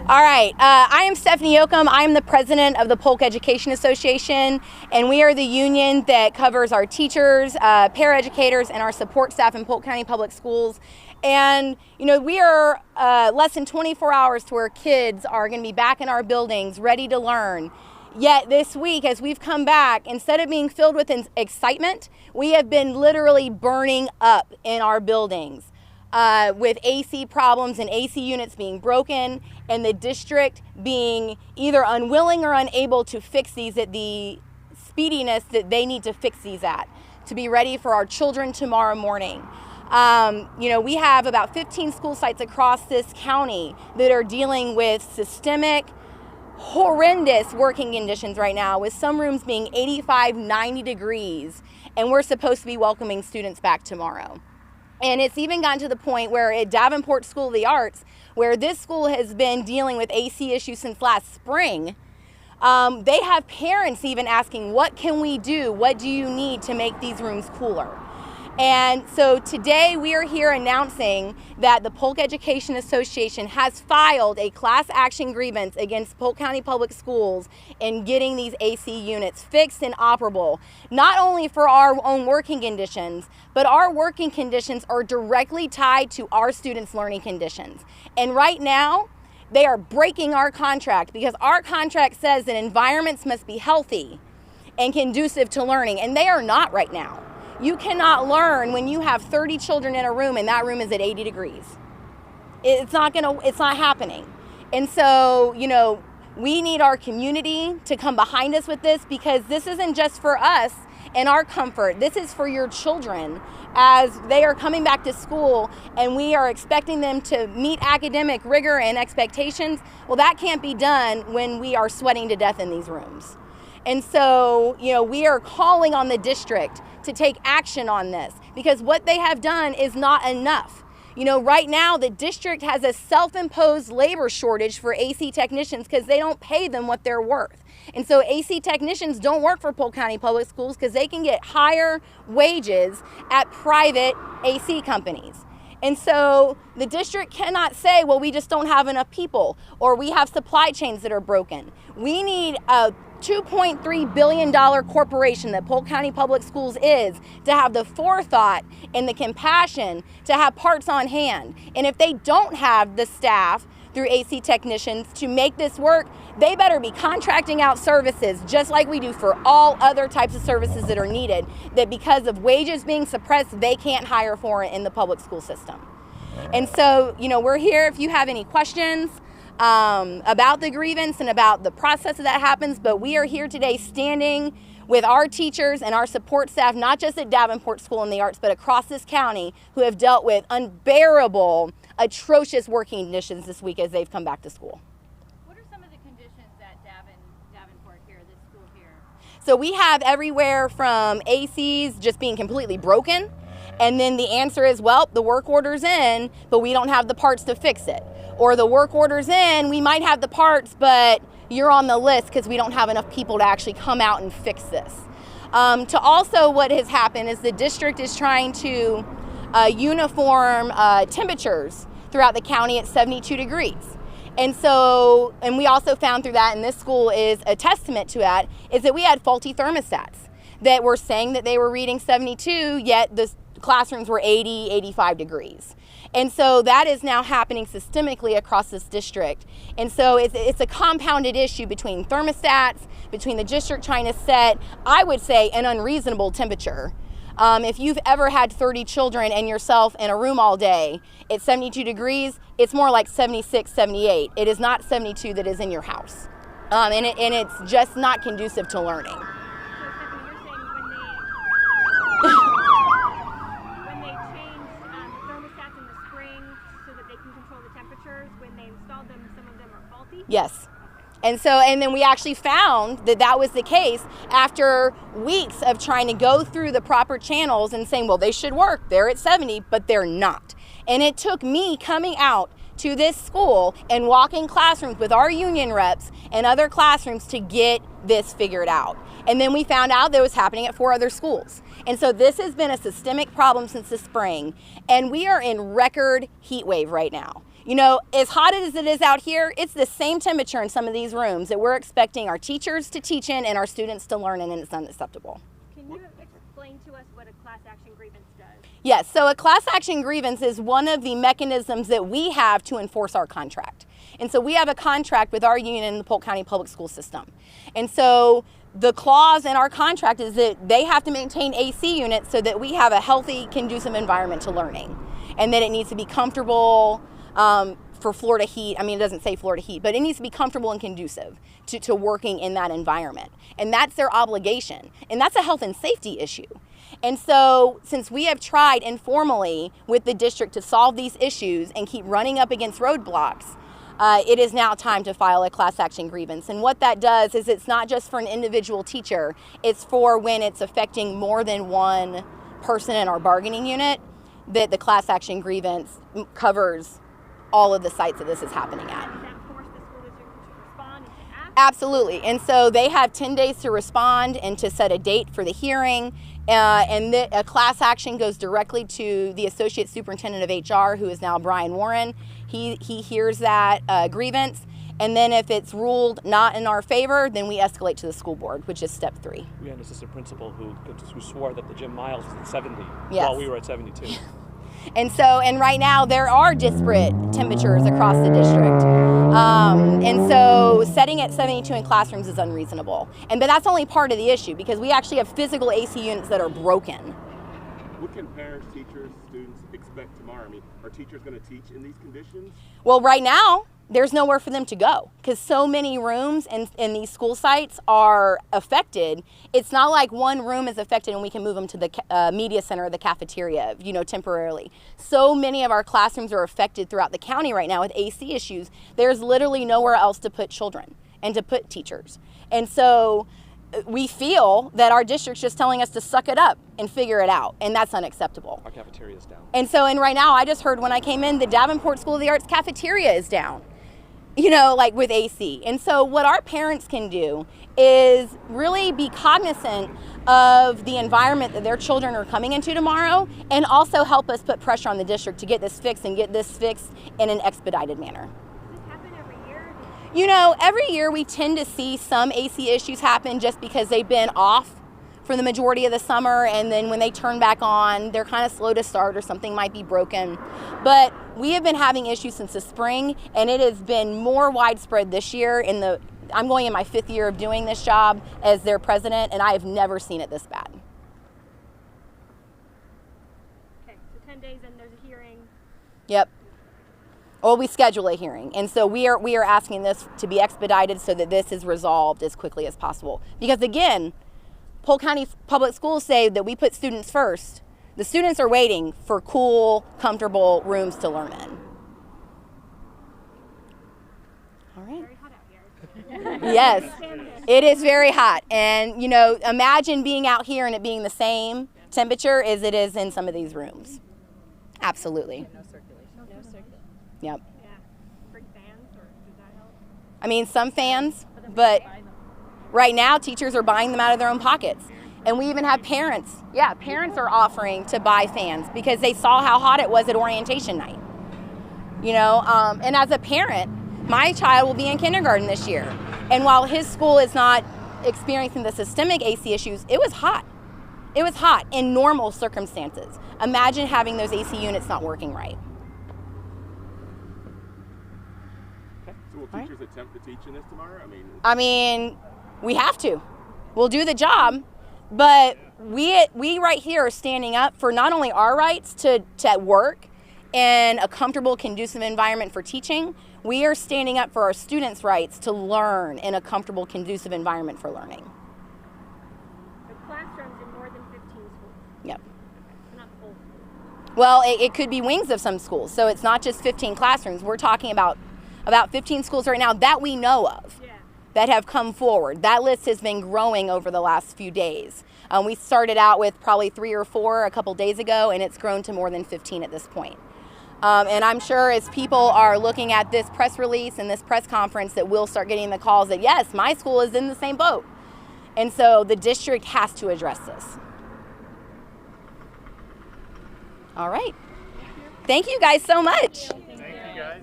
All right, I am Stephanie Yoakum. I am the president of the Polk Education Association, and we are the union that covers our teachers, paraeducators, and our support staff in Polk County Public Schools. And, you know, we are less than 24 hours to where kids are going to be back in our buildings ready to learn. Yet this week, as we've come back, instead of being filled with excitement, we have been literally burning up in our buildings. With AC problems and AC units being broken, and the district being either unwilling or unable to fix these at the speediness that they need to fix these at to be ready for our children tomorrow morning. You know, we have about 15 school sites across this county that are dealing with systemic, horrendous working conditions right now, with some rooms being 85, 90 degrees, and we're supposed to be welcoming students back tomorrow. And it's even gotten to the point where at Davenport School of the Arts, where this school has been dealing with AC issues since last spring, they have parents even asking, what can we do? What do you need to make these rooms cooler? And so today we are here announcing that the Polk Education Association has filed a class action grievance against Polk County Public Schools in getting these AC units fixed and operable, not only for our own working conditions, but our working conditions are directly tied to our students' learning conditions. And right now, they are breaking our contract because our contract says that environments must be healthy and conducive to learning, and they are not right now. You cannot learn when you have 30 children in a room and that room is at 80 degrees. It's not happening. And so, you know, we need our community to come behind us with this, because this isn't just for us and our comfort. This is for your children as they are coming back to school and we are expecting them to meet academic rigor and expectations. Well, that can't be done when we are sweating to death in these rooms. And so, you know, we are calling on the district to take action on this, because what they have done is not enough. You know, right now the district has a self-imposed labor shortage for AC technicians because they don't pay them what they're worth. And so AC technicians don't work for Polk County Public Schools because they can get higher wages at private AC companies. And so the district cannot say, well, we just don't have enough people, or we have supply chains that are broken. We need a $2.3 billion corporation that Polk County Public Schools is to have the forethought and the compassion to have parts on hand. And if they don't have the staff through AC technicians to make this work, they better be contracting out services just like we do for all other types of services that are needed, that because of wages being suppressed, they can't hire for it in the public school system. And so, you know, we're here if you have any questions about the grievance and about the process that happens, but we are here today standing with our teachers and our support staff, not just at Davenport School in the Arts, but across this county, who have dealt with unbearable, atrocious working conditions this week as they've come back to school. What are some of the conditions at Davenport here, this school here? So we have everywhere from ACs just being completely broken, and then the answer is, well, the work order's in, but we don't have the parts to fix it. Or the work order's in, we might have the parts, but you're on the list because we don't have enough people to actually come out and fix this. To also, what has happened is the district is trying to uniform temperatures throughout the county at 72 degrees. And so, and we also found through that, and this school is a testament to that, is that we had faulty thermostats that were saying that they were reading 72, yet the classrooms were 80, 85 degrees. And so that is now happening systemically across this district. And so it's a compounded issue between thermostats, between the district trying to set, I would say, an unreasonable temperature. If you've ever had 30 children and yourself in a room all day at 72 degrees, it's more like 76, 78. It is not 72 that is in your house. And it's just not conducive to learning. So Stephanie, you're saying when they changed the thermostats in the spring so that they can control the temperatures, when they installed them, some of them are faulty? Yes. And then we actually found that that was the case after weeks of trying to go through the proper channels and saying, well, they should work. They're at 70, but they're not. And it took me coming out to this school and walking classrooms with our union reps and other classrooms to get this figured out. And then we found out that it was happening at 4 other schools. And so this has been a systemic problem since the spring. And we are in record heat wave right now. You know, as hot as it is out here, it's the same temperature in some of these rooms that we're expecting our teachers to teach in and our students to learn in, and it's unacceptable. Can you explain to us what a class action grievance does? Yes, so a class action grievance is one of the mechanisms that we have to enforce our contract. And so we have a contract with our union in the Polk County Public School System. And so the clause in our contract is that they have to maintain AC units so that we have a healthy, conducive environment to learning. And that it needs to be comfortable for floor to heat. I mean, it doesn't say floor to heat, but it needs to be comfortable and conducive to working in that environment. And that's their obligation. And that's a health and safety issue. And so since we have tried informally with the district to solve these issues and keep running up against roadblocks, it is now time to file a class action grievance. And what that does is it's not just for an individual teacher, it's for when it's affecting more than one person in our bargaining unit, that the class action grievance covers all of the sites that this is happening at. Does that force the school district to respond and to act? Absolutely. And so they have 10 days to respond and to set a date for the hearing. A class action goes directly to the Associate Superintendent of HR, who is now Brian Warren. He hears that grievance. And then if it's ruled not in our favor, then we escalate to the school board, which is step 3. We had an assistant principal who swore that the gym miles was at 70 Yes. while we were at 72. And right now there are disparate temperatures across the district. And so setting at 72 in classrooms is unreasonable. But that's only part of the issue, because we actually have physical AC units that are broken. What can parents, teachers, students expect tomorrow? I mean, are teachers going to teach in these conditions? Well, right now, there's nowhere for them to go because so many rooms in these school sites are affected. It's not like one room is affected and we can move them to the media center or the cafeteria, temporarily. So many of our classrooms are affected throughout the county right now with AC issues. There's literally nowhere else to put children and to put teachers. And so we feel that our district's just telling us to suck it up and figure it out, and that's unacceptable. Our cafeteria is down. And right now, I just heard when I came in, the Davenport School of the Arts cafeteria is down, like with AC. And so what our parents can do is really be cognizant of the environment that their children are coming into tomorrow, and also help us put pressure on the district to get this fixed and get this fixed in an expedited manner. Does this happen every year? Every year we tend to see some AC issues happen just because they've been off for the majority of the summer, and then when they turn back on, they're kind of slow to start or something might be broken. But we have been having issues since the spring, and it has been more widespread this year. I'm going in my 5th year of doing this job as their president, and I have never seen it this bad. Okay, so 10 days and there's a hearing. Yep. Well, we schedule a hearing, and so we are asking this to be expedited so that this is resolved as quickly as possible. Because again, Polk County Public Schools say that we put students first. The students are waiting for cool, comfortable rooms to learn in. All right. Very hot out here. Yes, it is very hot. And, imagine being out here and it being the same temperature as it is in some of these rooms. Absolutely. No circulation. No circulation. Yep. Yeah. Bring fans, or does that help? I mean, some fans, but right now teachers are buying them out of their own pockets. And we even have parents. Yeah, parents are offering to buy fans because they saw how hot it was at orientation night. And as a parent, my child will be in kindergarten this year. And while his school is not experiencing the systemic AC issues, it was hot. It was hot in normal circumstances. Imagine having those AC units not working right. So will teachers attempt to teach in this tomorrow? I mean, we have to. We'll do the job, but we right here are standing up for not only our rights to work in a comfortable, conducive environment for teaching, we are standing up for our students' rights to learn in a comfortable, conducive environment for learning. So classrooms in more than 15 schools. Yep. So not the whole school. Well, it could be wings of some schools, so it's not just 15 classrooms. We're talking about 15 schools right now that we know of. Yeah. That have come forward. That list has been growing over the last few days. We started out with probably 3 or 4 a couple days ago, and it's grown to more than 15 at this point. And I'm sure as people are looking at this press release and this press conference that we'll start getting the calls that, yes, my school is in the same boat. And so the district has to address this. All right. Thank you guys so much. Thank you, guys.